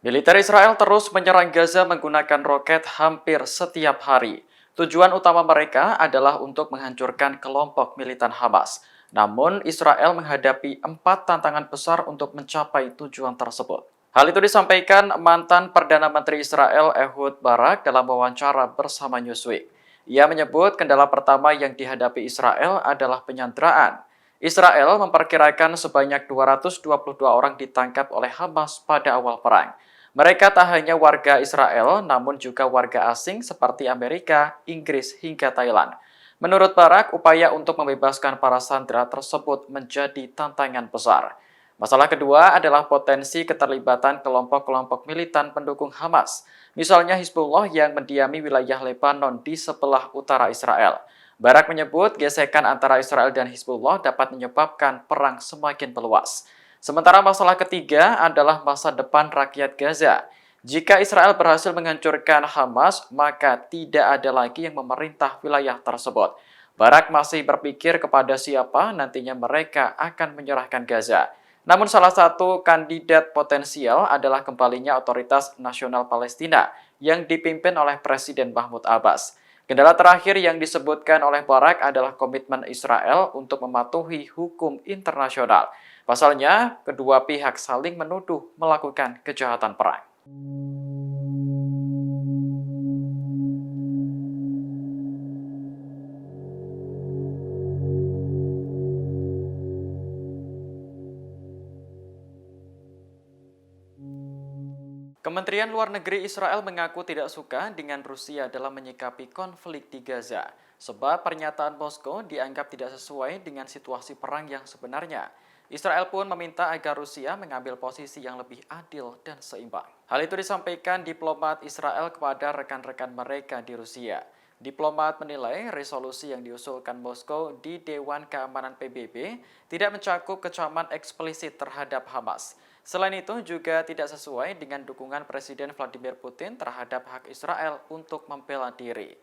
Militer Israel terus menyerang Gaza menggunakan roket hampir setiap hari. Tujuan utama mereka adalah untuk menghancurkan kelompok militan Hamas. Namun, Israel menghadapi 4 tantangan besar untuk mencapai tujuan tersebut. Hal itu disampaikan mantan Perdana Menteri Israel Ehud Barak dalam wawancara bersama Newsweek. Ia menyebut kendala pertama yang dihadapi Israel adalah penyanderaan. Israel memperkirakan sebanyak 222 orang ditangkap oleh Hamas pada awal perang. Mereka tak hanya warga Israel, namun juga warga asing seperti Amerika, Inggris, hingga Thailand. Menurut Barak, upaya untuk membebaskan para sandera tersebut menjadi tantangan besar. Masalah kedua adalah potensi keterlibatan kelompok-kelompok militan pendukung Hamas, misalnya Hizbullah yang mendiami wilayah Lebanon di sebelah utara Israel. Barak menyebut gesekan antara Israel dan Hizbullah dapat menyebabkan perang semakin meluas. Sementara masalah ketiga adalah masa depan rakyat Gaza. Jika Israel berhasil menghancurkan Hamas, maka tidak ada lagi yang memerintah wilayah tersebut. Barak masih berpikir kepada siapa nantinya mereka akan menyerahkan Gaza. Namun salah satu kandidat potensial adalah kembalinya Otoritas Nasional Palestina yang dipimpin oleh Presiden Mahmud Abbas. Kendala terakhir yang disebutkan oleh Barak adalah komitmen Israel untuk mematuhi hukum internasional. Pasalnya, kedua pihak saling menuduh melakukan kejahatan perang. Kementerian Luar Negeri Israel mengaku tidak suka dengan Rusia dalam menyikapi konflik di Gaza, sebab pernyataan Moskow dianggap tidak sesuai dengan situasi perang yang sebenarnya. Israel pun meminta agar Rusia mengambil posisi yang lebih adil dan seimbang. Hal itu disampaikan diplomat Israel kepada rekan-rekan mereka di Rusia. Diplomat menilai resolusi yang diusulkan Moskow di Dewan Keamanan PBB tidak mencakup kecaman eksplisit terhadap Hamas. Selain itu juga tidak sesuai dengan dukungan Presiden Vladimir Putin terhadap hak Israel untuk membela diri.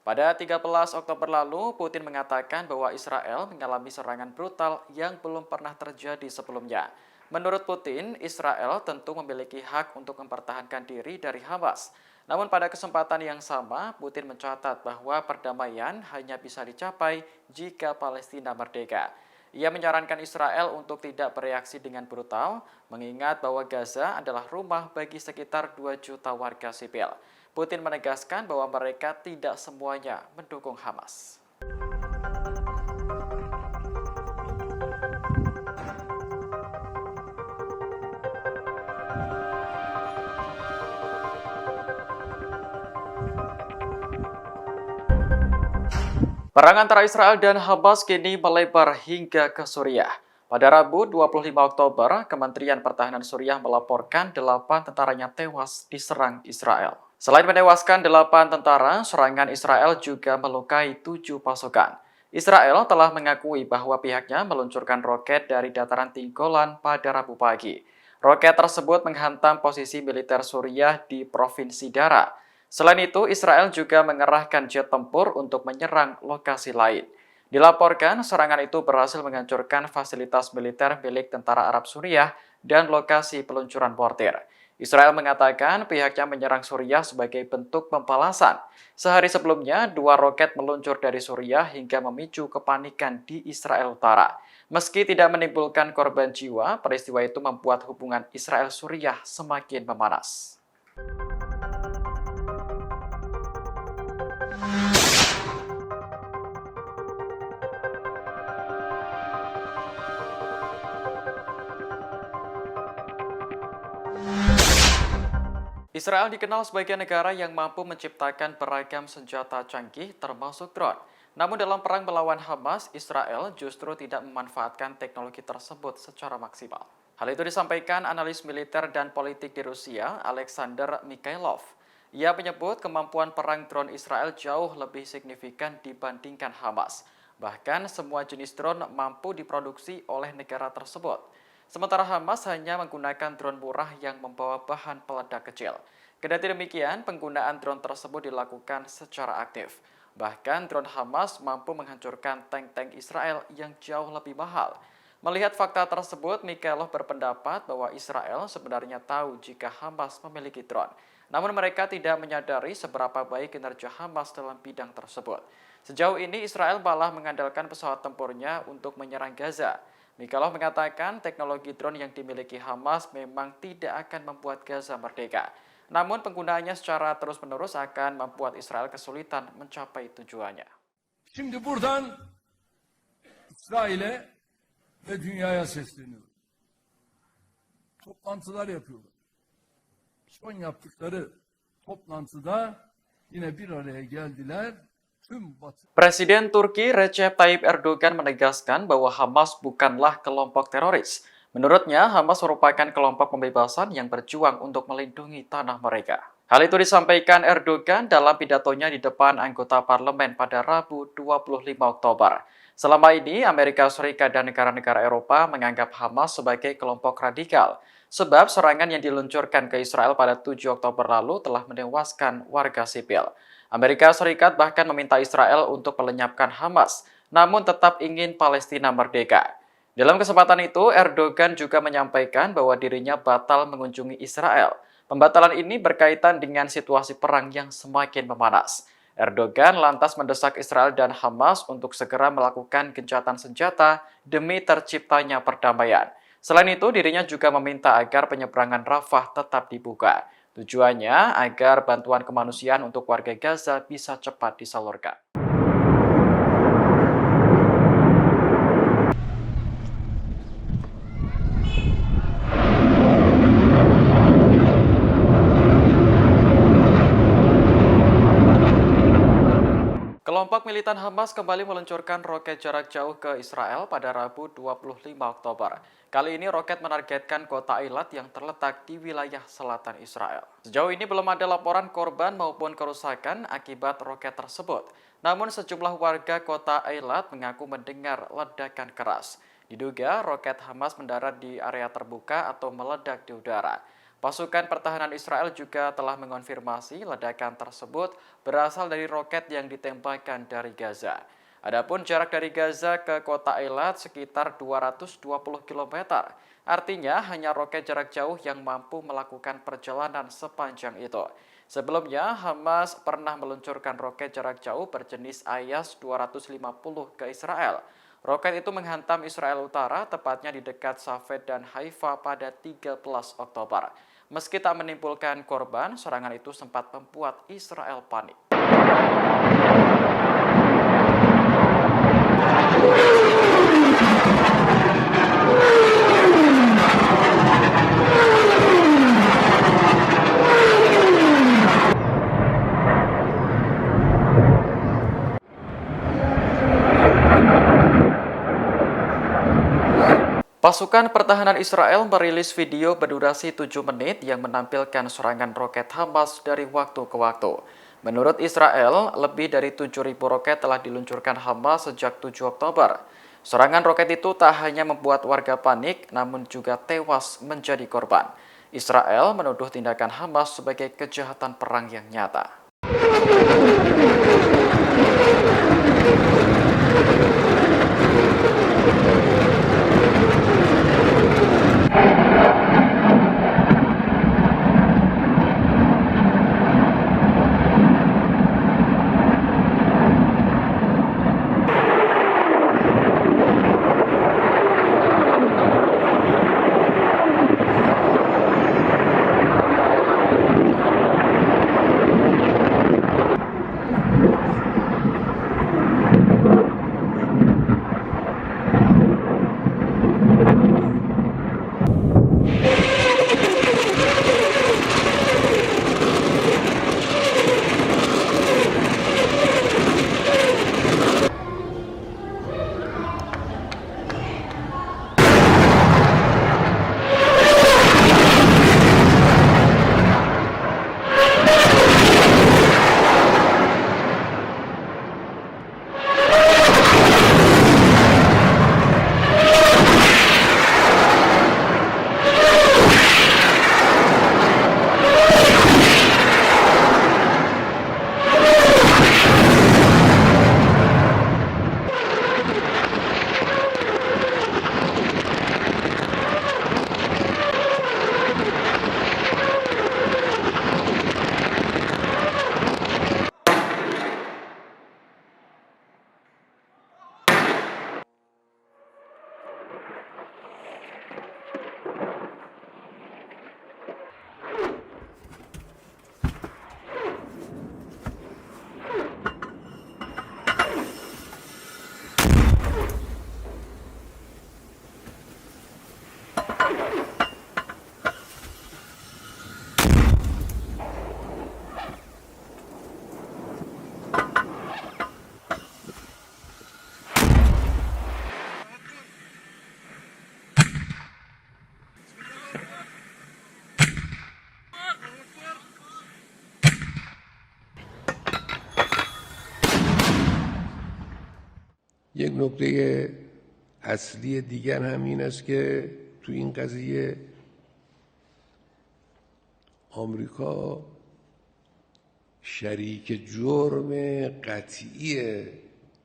Pada 13 Oktober lalu, Putin mengatakan bahwa Israel mengalami serangan brutal yang belum pernah terjadi sebelumnya. Menurut Putin, Israel tentu memiliki hak untuk mempertahankan diri dari Hamas. Namun pada kesempatan yang sama, Putin mencatat bahwa perdamaian hanya bisa dicapai jika Palestina merdeka. Ia menyarankan Israel untuk tidak bereaksi dengan brutal, mengingat bahwa Gaza adalah rumah bagi sekitar 2 juta warga sipil. Putin menegaskan bahwa mereka tidak semuanya mendukung Hamas. Perang antara Israel dan Hamas kini melebar hingga ke Suriah. Pada Rabu 25 Oktober, Kementerian Pertahanan Suriah melaporkan 8 tentaranya tewas diserang Israel. Selain menewaskan 8 tentara, serangan Israel juga melukai 7 pasukan. Israel telah mengakui bahwa pihaknya meluncurkan roket dari dataran tinggi Golan pada Rabu pagi. Roket tersebut menghantam posisi militer Suriah di Provinsi Dara. Selain itu, Israel juga mengerahkan jet tempur untuk menyerang lokasi lain. Dilaporkan, serangan itu berhasil menghancurkan fasilitas militer milik tentara Arab Suriah dan lokasi peluncuran mortir. Israel mengatakan pihaknya menyerang Suriah sebagai bentuk pembalasan. Sehari sebelumnya, 2 roket meluncur dari Suriah hingga memicu kepanikan di Israel Utara. Meski tidak menimbulkan korban jiwa, peristiwa itu membuat hubungan Israel-Suriah semakin memanas. Israel dikenal sebagai negara yang mampu menciptakan beragam senjata canggih termasuk drone. Namun dalam perang melawan Hamas, Israel justru tidak memanfaatkan teknologi tersebut secara maksimal. Hal itu disampaikan analis militer dan politik di Rusia, Alexander Mikhailov. Ia menyebut kemampuan perang drone Israel jauh lebih signifikan dibandingkan Hamas. Bahkan semua jenis drone mampu diproduksi oleh negara tersebut. Sementara Hamas hanya menggunakan drone murah yang membawa bahan peledak kecil. Kendati demikian, penggunaan drone tersebut dilakukan secara aktif. Bahkan drone Hamas mampu menghancurkan tank-tank Israel yang jauh lebih mahal. Melihat fakta tersebut, Mikhailov berpendapat bahwa Israel sebenarnya tahu jika Hamas memiliki drone. Namun mereka tidak menyadari seberapa baik kinerja Hamas dalam bidang tersebut. Sejauh ini Israel malah mengandalkan pesawat tempurnya untuk menyerang Gaza. Mikhailov mengatakan teknologi drone yang dimiliki Hamas memang tidak akan membuat Gaza merdeka. Namun penggunaannya secara terus-menerus akan membuat Israel kesulitan mencapai tujuannya. Şimdi buradan İsrail'e ve dünyaya sesleniyorum. Toplantılar yapıyorlar. Son yaptıkları toplantıda yine bir araya geldiler. Presiden Turki Recep Tayyip Erdogan menegaskan bahwa Hamas bukanlah kelompok teroris. Menurutnya, Hamas merupakan kelompok pembebasan yang berjuang untuk melindungi tanah mereka. Hal itu disampaikan Erdogan dalam pidatonya di depan anggota parlemen pada Rabu 25 Oktober. Selama ini, Amerika Serikat dan negara-negara Eropa menganggap Hamas sebagai kelompok radikal, sebab serangan yang diluncurkan ke Israel pada 7 Oktober lalu telah menewaskan warga sipil. Amerika Serikat bahkan meminta Israel untuk melenyapkan Hamas, namun tetap ingin Palestina merdeka. Dalam kesempatan itu, Erdogan juga menyampaikan bahwa dirinya batal mengunjungi Israel. Pembatalan ini berkaitan dengan situasi perang yang semakin memanas. Erdogan lantas mendesak Israel dan Hamas untuk segera melakukan gencatan senjata demi terciptanya perdamaian. Selain itu, dirinya juga meminta agar penyeberangan Rafah tetap dibuka. Tujuannya agar bantuan kemanusiaan untuk warga Gaza bisa cepat disalurkan. Kelompok militan Hamas kembali meluncurkan roket jarak jauh ke Israel pada Rabu 25 Oktober. Kali ini roket menargetkan kota Eilat yang terletak di wilayah selatan Israel. Sejauh ini belum ada laporan korban maupun kerusakan akibat roket tersebut. Namun sejumlah warga kota Eilat mengaku mendengar ledakan keras. Diduga roket Hamas mendarat di area terbuka atau meledak di udara. Pasukan pertahanan Israel juga telah mengonfirmasi ledakan tersebut berasal dari roket yang ditembakkan dari Gaza. Adapun jarak dari Gaza ke kota Eilat sekitar 220 km. Artinya hanya roket jarak jauh yang mampu melakukan perjalanan sepanjang itu. Sebelumnya, Hamas pernah meluncurkan roket jarak jauh berjenis Ayas 250 ke Israel. Roket itu menghantam Israel Utara, tepatnya di dekat Safed dan Haifa pada 13 Oktober. Meski tak menimbulkan korban, serangan itu sempat membuat Israel panik. Pasukan pertahanan Israel merilis video berdurasi 7 menit yang menampilkan serangan roket Hamas dari waktu ke waktu. Menurut Israel, lebih dari 7.000 roket telah diluncurkan Hamas sejak 7 Oktober. Serangan roket itu tak hanya membuat warga panik, namun juga tewas menjadi korban. Israel menuduh tindakan Hamas sebagai kejahatan perang yang nyata. یک نکته اصلی دیگر هم این است که تو این قضیه آمریکا شریک جرم قطعی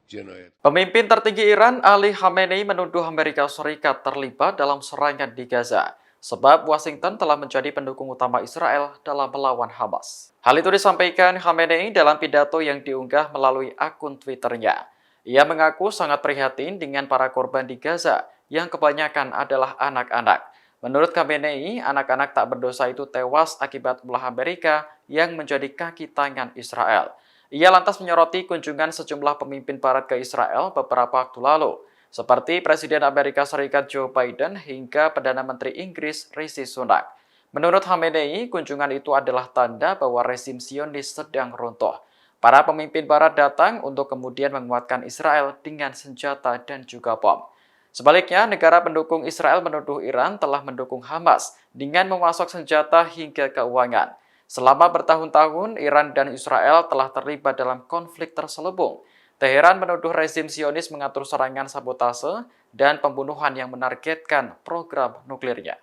جنایت. Pemimpin tertinggi Iran, Ali Khamenei, menuduh Amerika Serikat terlibat dalam serangan di Gaza, sebab Washington telah menjadi pendukung utama Israel dalam melawan Hamas. Hal itu disampaikan Khamenei dalam pidato yang diunggah melalui akun Twitternya. Ia mengaku sangat prihatin dengan para korban di Gaza, yang kebanyakan adalah anak-anak. Menurut Khamenei, anak-anak tak berdosa itu tewas akibat ulah Amerika yang menjadi kaki tangan Israel. Ia lantas menyoroti kunjungan sejumlah pemimpin barat ke Israel beberapa waktu lalu, seperti Presiden Amerika Serikat Joe Biden hingga Perdana Menteri Inggris Rishi Sunak. Menurut Khamenei, kunjungan itu adalah tanda bahwa rezim Zionis sedang runtuh. Para pemimpin barat datang untuk kemudian menguatkan Israel dengan senjata dan juga bom. Sebaliknya, negara pendukung Israel menuduh Iran telah mendukung Hamas dengan memasok senjata hingga keuangan. Selama bertahun-tahun, Iran dan Israel telah terlibat dalam konflik terselubung. Teheran menuduh rezim Zionis mengatur serangan sabotase dan pembunuhan yang menargetkan program nuklirnya.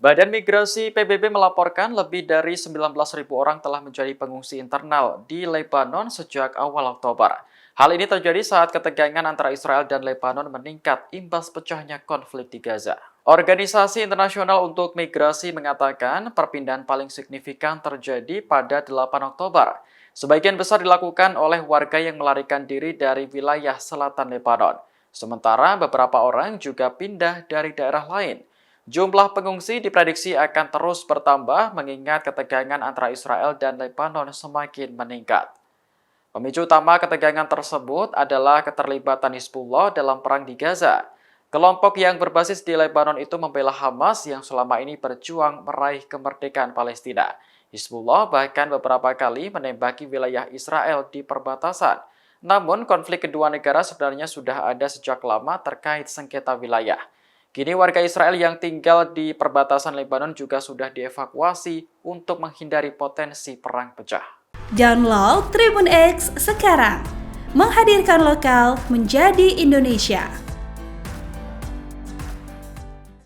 Badan Migrasi PBB melaporkan lebih dari 19.000 orang telah menjadi pengungsi internal di Lebanon sejak awal Oktober. Hal ini terjadi saat ketegangan antara Israel dan Lebanon meningkat imbas pecahnya konflik di Gaza. Organisasi Internasional untuk Migrasi mengatakan perpindahan paling signifikan terjadi pada 8 Oktober. Sebagian besar dilakukan oleh warga yang melarikan diri dari wilayah selatan Lebanon. Sementara beberapa orang juga pindah dari daerah lain. Jumlah pengungsi diprediksi akan terus bertambah mengingat ketegangan antara Israel dan Lebanon semakin meningkat. Pemicu utama ketegangan tersebut adalah keterlibatan Hizbullah dalam perang di Gaza. Kelompok yang berbasis di Lebanon itu membela Hamas yang selama ini berjuang meraih kemerdekaan Palestina. Hizbullah bahkan beberapa kali menembaki wilayah Israel di perbatasan. Namun konflik kedua negara sebenarnya sudah ada sejak lama terkait sengketa wilayah. Kini warga Israel yang tinggal di perbatasan Lebanon juga sudah dievakuasi untuk menghindari potensi perang pecah. Download Tribun X sekarang, menghadirkan lokal menjadi Indonesia.